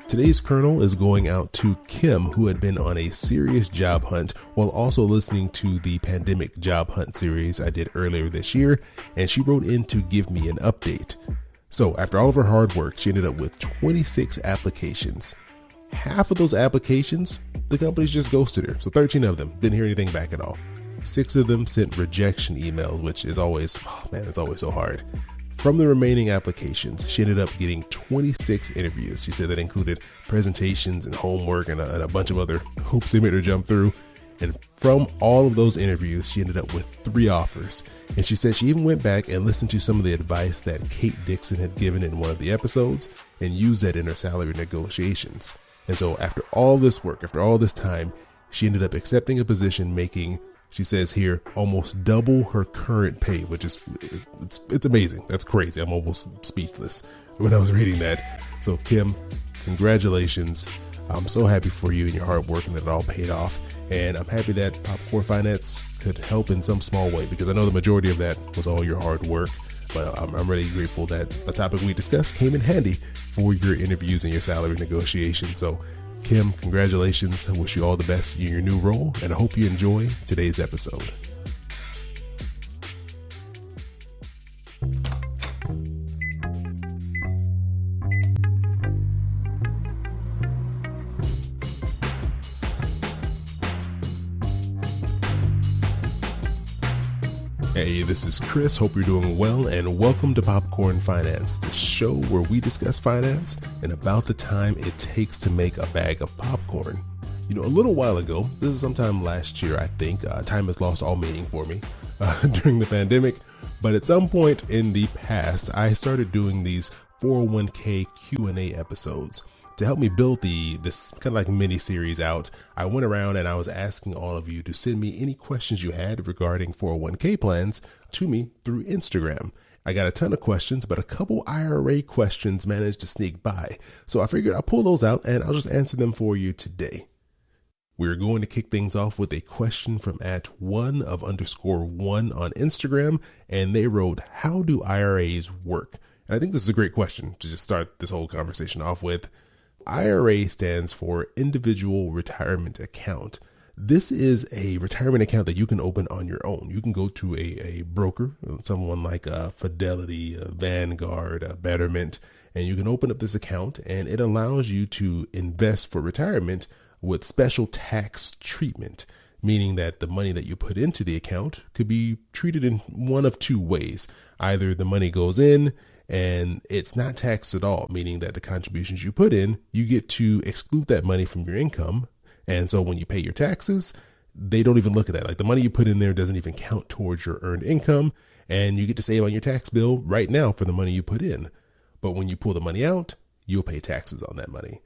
Today's kernel is going out to Kim, who had been on a serious job hunt while also listening to the pandemic job hunt series I did earlier this year, and she wrote in to give me an update. So after all of her hard work, she ended up with 26 applications. Half of those applications, the companies just ghosted her. So 13 of them didn't hear anything back at all. 6 of them sent rejection emails, which is always, it's always so hard. From the remaining applications, she ended up getting 26 interviews. She said that included presentations and homework and a bunch of other hoops they made her jump through. And from all of those interviews, she ended up with 3 offers. And she said she even went back and listened to some of the advice that Kate Dixon had given in one of the episodes and used that in her salary negotiations. And so after all this work, after all this time, she ended up accepting a position making, she says here, almost double her current pay, which is, it's amazing. That's crazy. I'm almost speechless when I was reading that. So Kim, congratulations. I'm so happy for you and your hard work and that it all paid off. And I'm happy that Popcorn Finance could help in some small way, because I know the majority of that was all your hard work. But I'm really grateful that the topic we discussed came in handy for your interviews and your salary negotiations. So Kim, congratulations. I wish you all the best in your new role, and I hope you enjoy today's episode. Hey, this is Chris. Hope you're doing well, and welcome to Popcorn Finance, the show where we discuss finance and about the time it takes to make a bag of popcorn. You know, a little while ago, this is sometime last year, I think, time has lost all meaning for me during the pandemic, but at some point in the past, I started doing these 401k Q&A episodes. To help me build this kind of like mini series out, I went around and I was asking all of you to send me any questions you had regarding 401k plans to me through Instagram. I got a ton of questions, but a couple IRA questions managed to sneak by. So I figured I'll pull those out and I'll just answer them for you today. We're going to kick things off with a question from @1_1 on Instagram, and they wrote, "How do IRAs work?" And I think this is a great question to just start this whole conversation off with. IRA stands for Individual Retirement Account. This is a retirement account that you can open on your own. You can go to a broker, someone like Fidelity, Vanguard, Betterment, and you can open up this account, and it allows you to invest for retirement with special tax treatment, meaning that the money that you put into the account could be treated in one of 2 ways. Either the money goes in and it's not taxed at all, meaning that the contributions you put in, you get to exclude that money from your income. And so when you pay your taxes, they don't even look at that. Like the money you put in there doesn't even count towards your earned income, and you get to save on your tax bill right now for the money you put in. But when you pull the money out, you'll pay taxes on that money.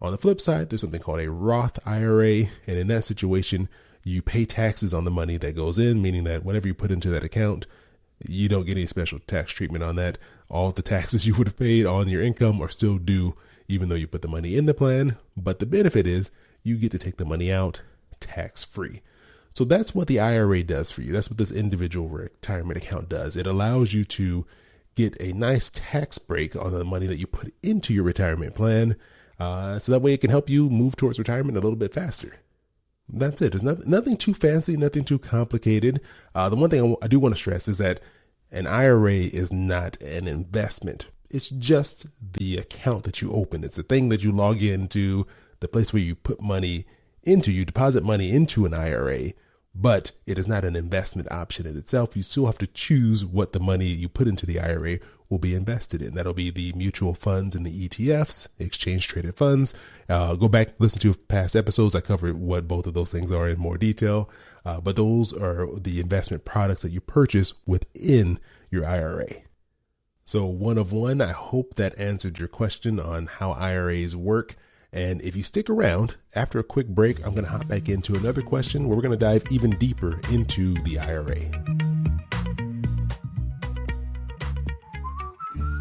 On the flip side, there's something called a Roth IRA. And in that situation, you pay taxes on the money that goes in, meaning that whatever you put into that account, you don't get any special tax treatment on that. All the taxes you would have paid on your income are still due, even though you put the money in the plan. But the benefit is you get to take the money out tax free. So that's what the IRA does for you. That's what this individual retirement account does. It allows you to get a nice tax break on the money that you put into your retirement plan. So that way it can help you move towards retirement a little bit faster. That's it. There's nothing too fancy, nothing too complicated. The one thing I do want to stress is that an IRA is not an investment. It's just the account that you open. It's the thing that you log into, the place where you put money into, you deposit money into an IRA, but it is not an investment option in itself. You still have to choose what the money you put into the IRA will be invested in. That'll be the mutual funds and the ETFs, exchange traded funds. Go back, listen to past episodes. I covered what both of those things are in more detail. But those are the investment products that you purchase within your IRA. So 1 of 1, I hope that answered your question on how IRAs work. And if you stick around, after a quick break, I'm going to hop back into another question where we're going to dive even deeper into the IRA.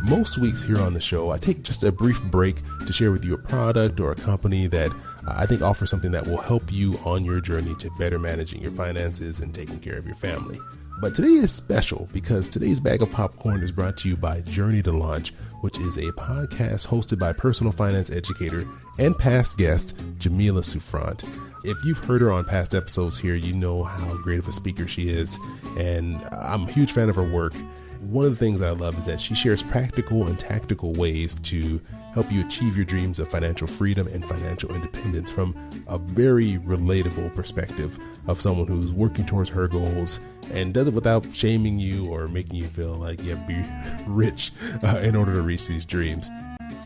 Most weeks here on the show, I take just a brief break to share with you a product or a company that I think offers something that will help you on your journey to better managing your finances and taking care of your family. But today is special because today's bag of popcorn is brought to you by Journey to Launch, which is a podcast hosted by personal finance educator and past guest Jamila Souffrant. If you've heard her on past episodes here, you know how great of a speaker she is, and I'm a huge fan of her work. One of the things I love is that she shares practical and tactical ways to help you achieve your dreams of financial freedom and financial independence from a very relatable perspective of someone who's working towards her goals and does it without shaming you or making you feel like you have to be rich in order to reach these dreams.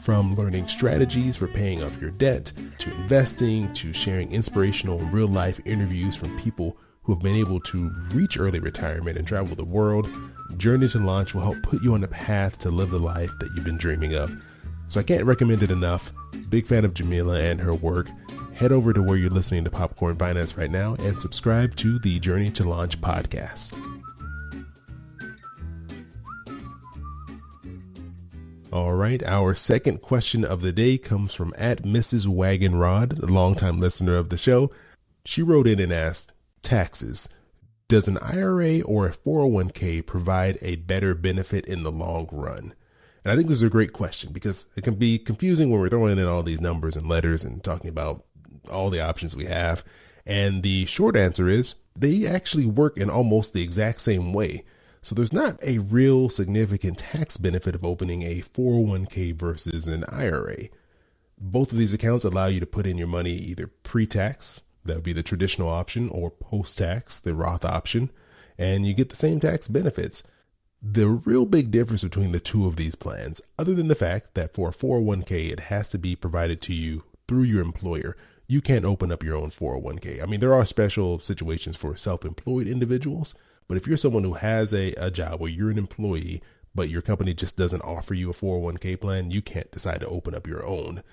From learning strategies for paying off your debt, to investing, to sharing inspirational and real-life interviews from people who have been able to reach early retirement and travel the world, Journey to Launch will help put you on the path to live the life that you've been dreaming of. So I can't recommend it enough. Big fan of Jamila and her work. Head over to where you're listening to Popcorn Finance right now and subscribe to the Journey to Launch podcast. All right, our second question of the day comes from @Mrs. Wagonrod, a longtime listener of the show. She wrote in and asked, taxes. Does an IRA or a 401k provide a better benefit in the long run? And I think this is a great question because it can be confusing when we're throwing in all these numbers and letters and talking about all the options we have. And the short answer is they actually work in almost the exact same way. So there's not a real significant tax benefit of opening a 401k versus an IRA. Both of these accounts allow you to put in your money either pre-tax, that would be the traditional option, or post-tax, the Roth option, and you get the same tax benefits. The real big difference between the two of these plans, other than the fact that for a 401k, it has to be provided to you through your employer. You can't open up your own 401k. I mean, there are special situations for self-employed individuals, but if you're someone who has a job where you're an employee, but your company just doesn't offer you a 401k plan, you can't decide to open up your own.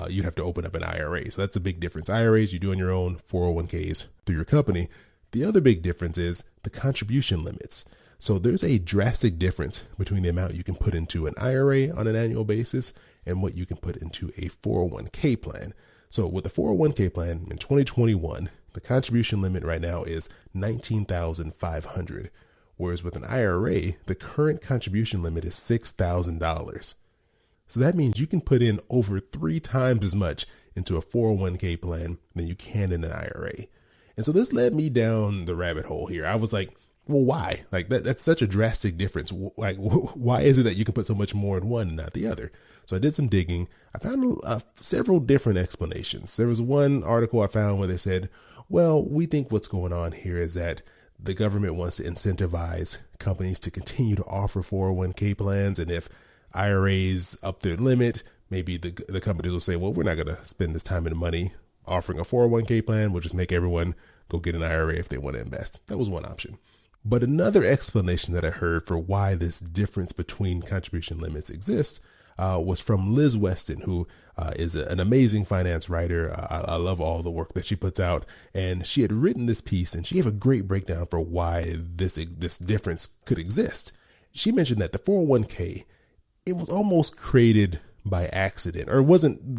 You'd have to open up an IRA. So that's a big difference. IRAs, you do on your own, 401ks through your company. The other big difference is the contribution limits. So there's a drastic difference between the amount you can put into an IRA on an annual basis and what you can put into a 401k plan. So with the 401k plan in 2021, the contribution limit right now is $19,500, whereas with an IRA, the current contribution limit is $6,000. So that means you can put in over 3 times as much into a 401k plan than you can in an IRA. And so this led me down the rabbit hole here. I was like, well, why? Like that's such a drastic difference. Like, why is it that you can put so much more in one and not the other? So I did some digging. I found several different explanations. There was one article I found where they said, well, we think what's going on here is that the government wants to incentivize companies to continue to offer 401k plans. And if IRAs up their limit, maybe the companies will say, well, we're not going to spend this time and money offering a 401k plan. We'll just make everyone go get an IRA if they want to invest. That was one option. But another explanation that I heard for why this difference between contribution limits exists was from Liz Weston, who is an amazing finance writer. I love all the work that she puts out. And she had written this piece and she gave a great breakdown for why this difference could exist. She mentioned that the 401k, it was almost created by accident, or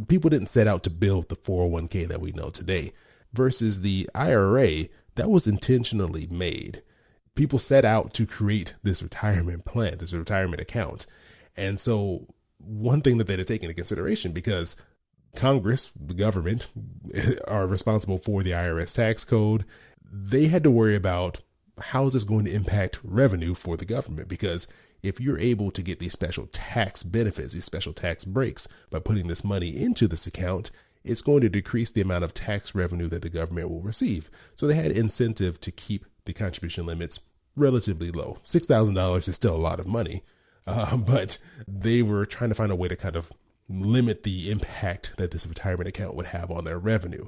people didn't set out to build the 401k that we know today, versus the IRA that was intentionally made. People set out to create this retirement plan, this retirement account. And so one thing that they had to take into consideration, because Congress, the government, are responsible for the IRS tax code, they had to worry about how is this going to impact revenue for the government? Because if you're able to get these special tax benefits, these special tax breaks by putting this money into this account, it's going to decrease the amount of tax revenue that the government will receive. So they had incentive to keep the contribution limits relatively low. $6,000 is still a lot of money, but they were trying to find a way to kind of limit the impact that this retirement account would have on their revenue.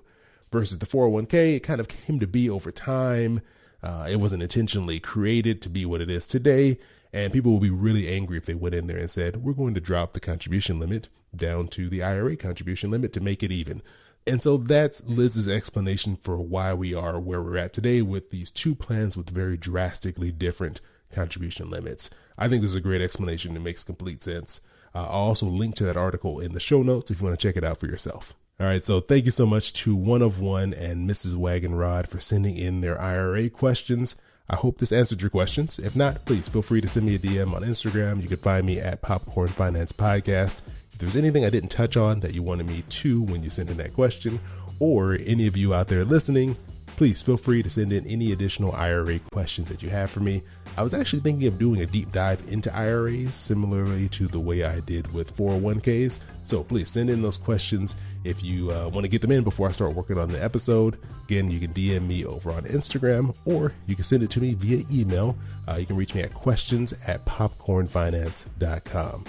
Versus the 401k, it kind of came to be over time. It wasn't intentionally created to be what it is today. And people will be really angry if they went in there and said, we're going to drop the contribution limit down to the IRA contribution limit to make it even. And so that's Liz's explanation for why we are where we're at today with these two plans with very drastically different contribution limits. I think this is a great explanation. It makes complete sense. I'll also link to that article in the show notes if you want to check it out for yourself. All right, so thank you so much to One of One and Mrs. Wagonrod for sending in their IRA questions. I hope this answered your questions. If not, please feel free to send me a DM on Instagram. You can find me at Popcorn Finance Podcast. If there's anything I didn't touch on that you wanted me to when you sent in that question, or any of you out there listening, please feel free to send in any additional IRA questions that you have for me. I was actually thinking of doing a deep dive into IRAs, similarly to the way I did with 401ks. So please send in those questions if you want to get them in before I start working on the episode. Again, you can DM me over on Instagram, or you can send it to me via email. You can reach me at questions@popcornfinance.com.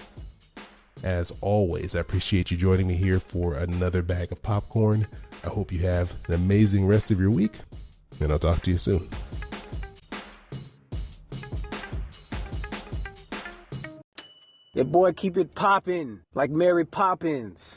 As always, I appreciate you joining me here for another bag of popcorn. I hope you have an amazing rest of your week, and I'll talk to you soon. Yeah, boy, keep it poppin' like Mary Poppins.